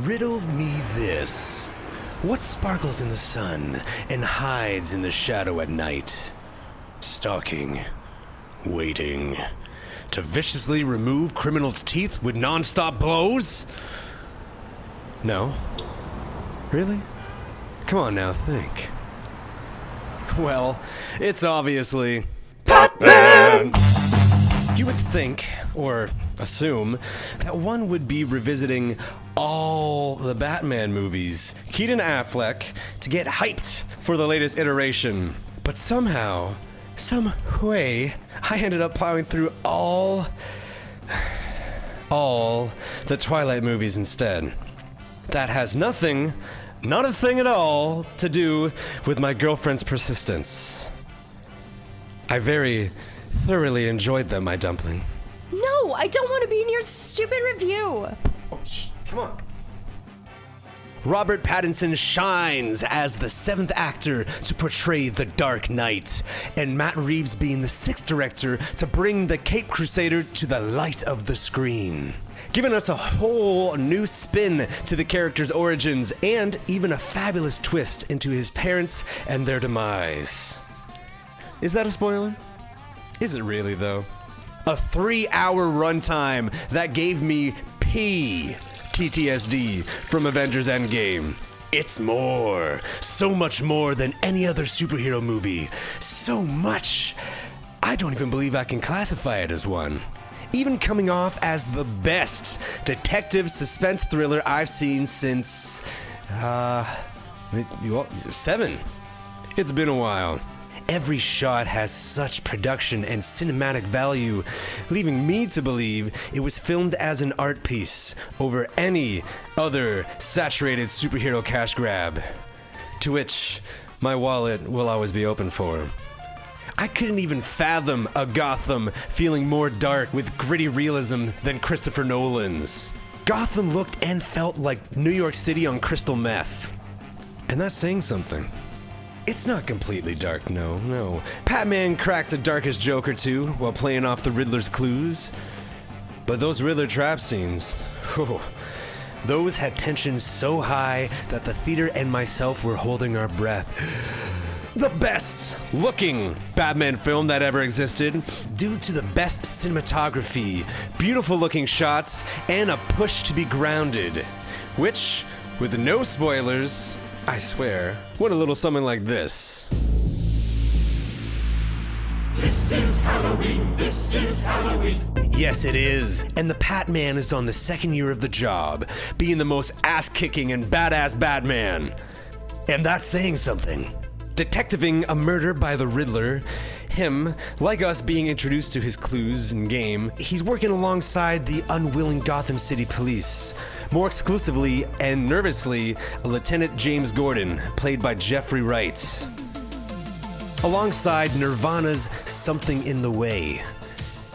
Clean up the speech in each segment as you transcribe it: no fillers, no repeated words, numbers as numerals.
Riddle me this. What sparkles in the sun and hides in the shadow at night? Stalking, waiting, to viciously remove criminals' teeth with non-stop blows? No? Really? Come on now, think. Well, it's obviously Patman! You would think, or assume, that one would be revisiting all the Batman movies, Keaton Affleck, to get hyped for the latest iteration. But somehow, some way, I ended up plowing through all the Twilight movies instead. That has nothing, not a thing at all, to do with my girlfriend's persistence. I very thoroughly enjoyed them, my dumpling. No, I don't want to be in your stupid review. Oh, come on. Robert Pattinson shines as the 7th actor to portray the Dark Knight, and Matt Reeves being the 6th director to bring the Caped Crusader to the light of the screen, giving us a whole new spin to the character's origins and even a fabulous twist into his parents and their demise. Is that a spoiler? Is it really, though? A 3-hour runtime that gave me PTSD from Avengers Endgame. It's more, so much more than any other superhero movie. So much, I don't even believe I can classify it as one. Even coming off as the best detective suspense thriller I've seen since, 7. It's been a while. Every shot has such production and cinematic value, leaving me to believe it was filmed as an art piece over any other saturated superhero cash grab, to which my wallet will always be open for. I couldn't even fathom a Gotham feeling more dark with gritty realism than Christopher Nolan's. Gotham looked and felt like New York City on crystal meth. And that's saying something. It's not completely dark, no. Patman cracks a darkish joke or two while playing off the Riddler's clues. But those Riddler trap scenes, those had tension so high that the theater and myself were holding our breath. The best looking Batman film that ever existed, due to the best cinematography, beautiful looking shots, and a push to be grounded. Which, with no spoilers, I swear, went a little something like this. This is Halloween, this is Halloween. Yes, it is. And the Patman is on the 2nd year of the job, being the most ass-kicking and badass Batman. And that's saying something. Detectiving a murder by the Riddler, him, like us being introduced to his clues in game, he's working alongside the unwilling Gotham City police. More exclusively and nervously, Lieutenant James Gordon, played by Jeffrey Wright. Alongside Nirvana's Something in the Way,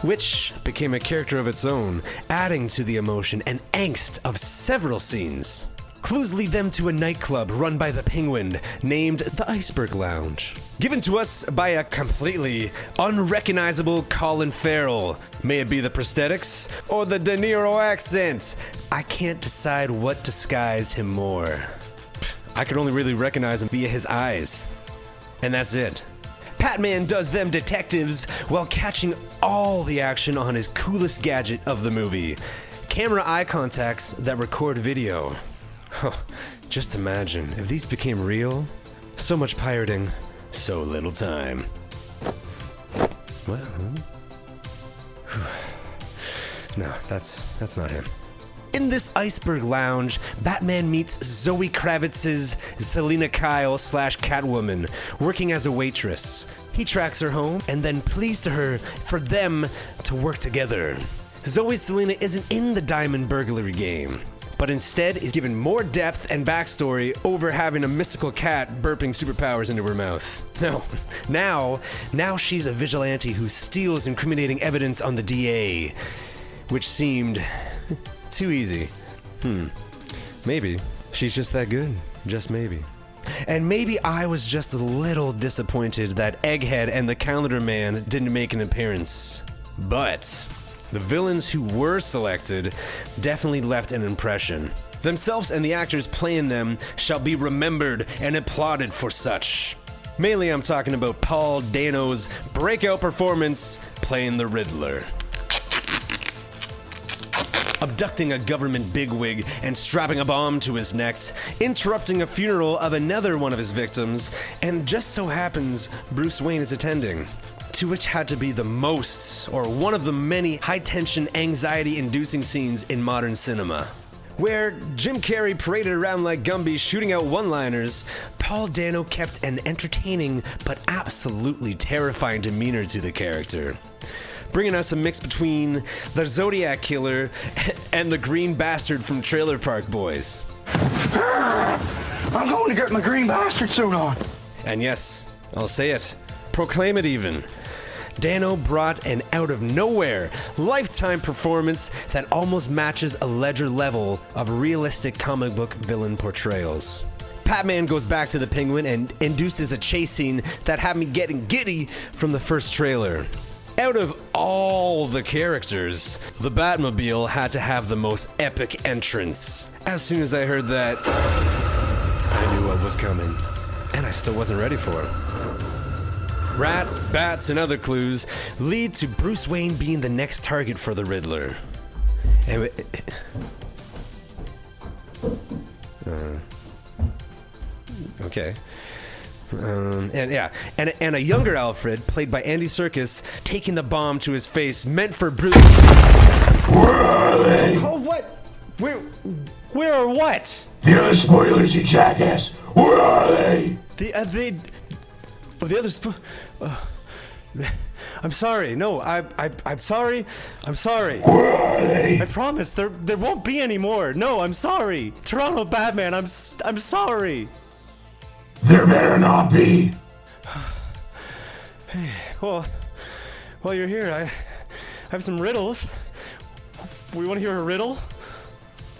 which became a character of its own, adding to the emotion and angst of several scenes. Clues lead them to a nightclub run by the Penguin, named the Iceberg Lounge. Given to us by a completely unrecognizable Colin Farrell. May it be the prosthetics or the De Niro accent. I can't decide what disguised him more. I could only really recognize him via his eyes. And that's it. Patman does them detectives while catching all the action on his coolest gadget of the movie. Camera eye contacts that record video. Just imagine if these became real. So much pirating, so little time. What? No, that's not him. In this Iceberg Lounge, Batman meets Zoe Kravitz's Selina Kyle / Catwoman, working as a waitress. He tracks her home and then pleads to her for them to work together. Zoe Selina isn't in the diamond burglary game, but instead is given more depth and backstory over having a mystical cat burping superpowers into her mouth. No, now she's a vigilante who steals incriminating evidence on the DA, which seemed too easy. Maybe she's just that good, just maybe. And maybe I was just a little disappointed that Egghead and the Calendar Man didn't make an appearance. But the villains who were selected definitely left an impression. Themselves and the actors playing them shall be remembered and applauded for such. Mainly I'm talking about Paul Dano's breakout performance playing the Riddler. Abducting a government bigwig and strapping a bomb to his neck, interrupting a funeral of another one of his victims, and just so happens Bruce Wayne is attending. To which had to be the most, or one of the many high-tension, anxiety-inducing scenes in modern cinema. Where Jim Carrey paraded around like Gumby shooting out one-liners, Paul Dano kept an entertaining but absolutely terrifying demeanor to the character, bringing us a mix between the Zodiac Killer and the Green Bastard from Trailer Park Boys. I'm going to get my green bastard suit on. And yes, I'll say it, proclaim it even. Dano brought an out-of-nowhere, lifetime performance that almost matches a Ledger level of realistic comic book villain portrayals. Patman goes back to the Penguin and induces a chase scene that had me getting giddy from the first trailer. Out of all the characters, the Batmobile had to have the most epic entrance. As soon as I heard that, I knew what was coming, and I still wasn't ready for it. Rats, bats, and other clues lead to Bruce Wayne being the next target for the Riddler. And okay. And a younger Alfred, played by Andy Serkis, taking the bomb to his face, meant for Bruce. Where are they? Oh, what? Where are what? The other spoilers, you jackass. Where are they? The others. I'm sorry. No, I'm sorry. I'm sorry. Where are they? I promise there won't be any more. No, I'm sorry. Toronto Batman, I'm sorry. There better not be. Hey, well, while you're here, I have some riddles. We want to hear a riddle?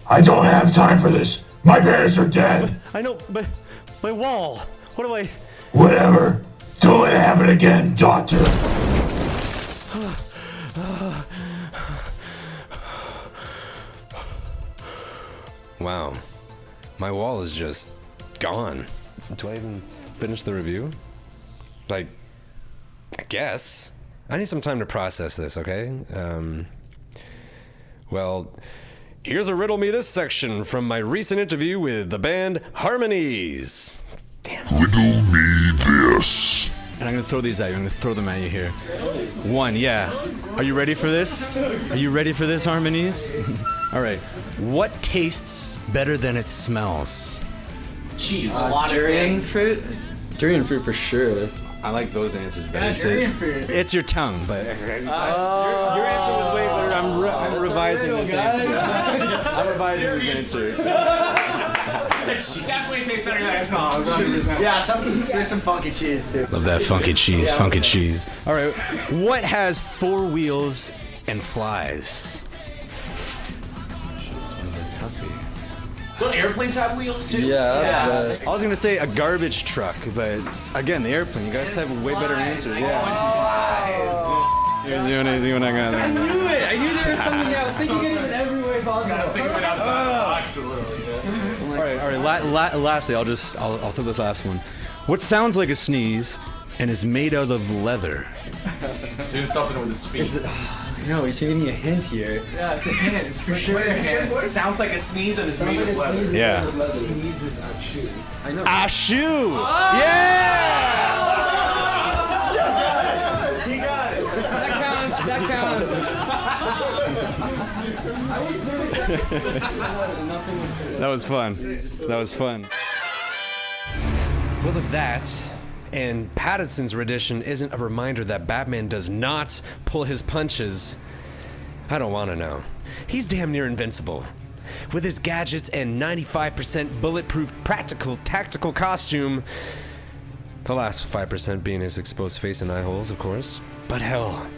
I don't have time for this. My parents are dead. I know, but my wall. What do I? Whatever. Don't let it happen again, Doctor. Wow. My wall is just gone. Do I even finish the review? Like, I guess. I need some time to process this, okay? Well, here's a riddle me this section from my recent interview with the band Harmonies. Riddle me this. And I'm gonna throw these at you. I'm gonna throw them at you here. One, yeah. Are you ready for this? Are you ready for this, Harmonies? All right. What tastes better than it smells? Cheese. Durian fruit? Durian fruit for sure. I like those answers better. Yeah, durian fruit. It's your tongue, but your answer was way better. I'm revising this answer. I'm revising this answer. She definitely tastes better than I Yeah, there's some funky cheese too. Love that funky cheese, funky cheese. All right. What has 4 wheels and flies? This one's a toughie. Don't airplanes have wheels too? Yeah. I was gonna say a garbage truck, but again, the airplane. You guys have way better answers. Yeah. Here's the only thing I got. I knew it! I knew there was something else. I was thinking it in every way possible. Think of it outside the box a little. All right. Lastly, I'll throw this last one. What sounds like a sneeze and is made out of leather? Doing something with the speed. No, you should give me a hint here. Yeah, it's a hint. It's for sure a hint. It sounds like a sneeze and it's made of leather. Yeah. Sneezes a shoe. I know. A shoe. Yeah. He got it. That counts. That was fun. That was fun. Well, if that and Pattinson's rendition isn't a reminder that Batman does not pull his punches, I don't want to know. He's damn near invincible. With his gadgets and 95% bulletproof practical tactical costume, the last 5% being his exposed face and eye holes, of course. But hell,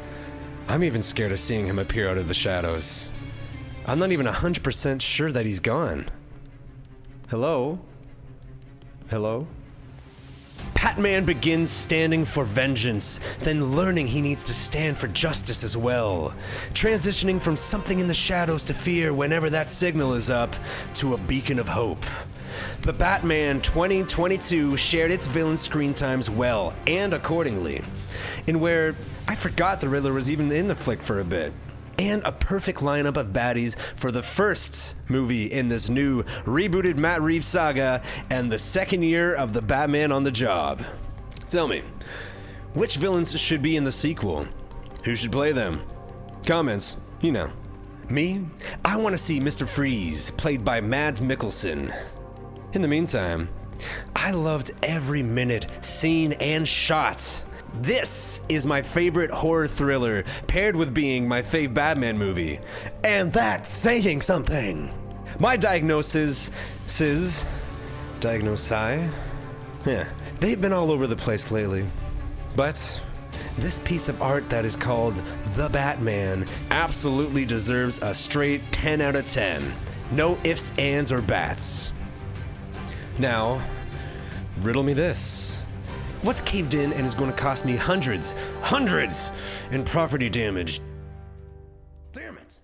I'm even scared of seeing him appear out of the shadows. I'm not even 100% sure that he's gone. Hello? Hello? Patman begins standing for vengeance, then learning he needs to stand for justice as well, transitioning from something in the shadows to fear whenever that signal is up to a beacon of hope. The Batman 2022 shared its villain screen times well and accordingly, in where I forgot the Riddler was even in the flick for a bit. And a perfect lineup of baddies for the first movie in this new rebooted Matt Reeves saga and the second year of the Batman on the job. Tell me, which villains should be in the sequel? Who should play them? Comments, you know. Me? I want to see Mr. Freeze, played by Mads Mikkelsen. In the meantime, I loved every minute, scene, and shot. This is my favorite horror thriller, paired with being my fave Batman movie. And that's saying something. My diagnosi? Yeah, they've been all over the place lately. But this piece of art that is called The Batman absolutely deserves a straight 10 out of 10. No ifs, ands, or bats. Now, riddle me this. What's caved in and is going to cost me hundreds in property damage? Damn it.